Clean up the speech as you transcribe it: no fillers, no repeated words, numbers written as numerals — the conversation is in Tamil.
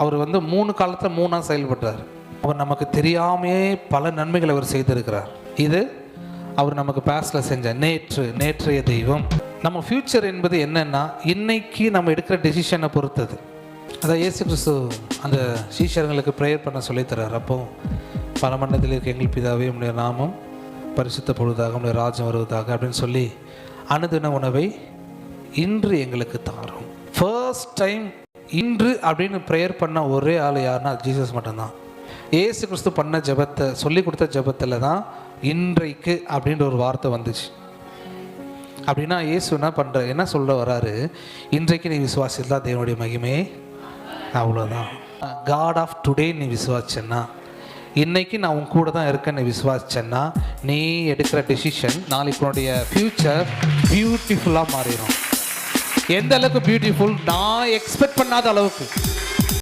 அவர் வந்து 3 காலத்தில் 3 செயல்பட்டார். அவர் நமக்கு தெரியாமே பல நன்மைகளை அவர் செய்திருக்கிறார். இது அவர் நமக்கு பாஸ்டில் செஞ்ச நேற்றைய தெய்வம். நம்ம ஃப்யூச்சர் என்பது என்னென்னா இன்னைக்கு நம்ம எடுக்கிற டெசிஷனை பொறுத்தது. அதான் இயேசு கிறிஸ்து அந்த சீஷர்களுக்கு ப்ரேயர் பண்ண சொல்லித்தரார். அப்போ பரமண்டலத்தில் இருக்க எங்கள் பிதாவே உம்முடைய நாமம் பரிசுத்த பொழுதாக உம்முடைய ராஜ்யம் வருவதாக அப்படின்னு சொல்லி அனுதின உணவை இன்று எங்களுக்கு தாரும். ஃபர்ஸ்ட் டைம் இன்று அப்படின்னு ப்ரேயர் பண்ண ஒரே ஆள் யாருன்னா ஜீசஸ் மட்டும்தான். இயேசு கிறிஸ்து பண்ண ஜெபத்தை சொல்லி கொடுத்த ஜெபத்தில் தான் இன்றைக்கு அப்படின்ற ஒரு வார்த்தை வந்துச்சு. அப்படின்னா இயேசு என்ன சொல்ல வராரு, இன்றைக்கு நீ விசுவாசித்தா தேவனுடைய மகிமே, அவ்வளோதான். காட் ஆஃப் டுடே நீ விசுவாச்சேன்னா, இன்னைக்கு நான் உன் கூட தான் இருக்கேன்னு விசுவாச்சேன்னா, நீ எடுக்கிற டெசிஷன் நாளைக்கு உன்னுடைய ஃப்யூச்சர் பியூட்டிஃபுல்லாக மாறிடும். எந்த அளவுக்கு பியூட்டிஃபுல், நான் எக்ஸ்பெக்ட் பண்ணாத அளவுக்கு.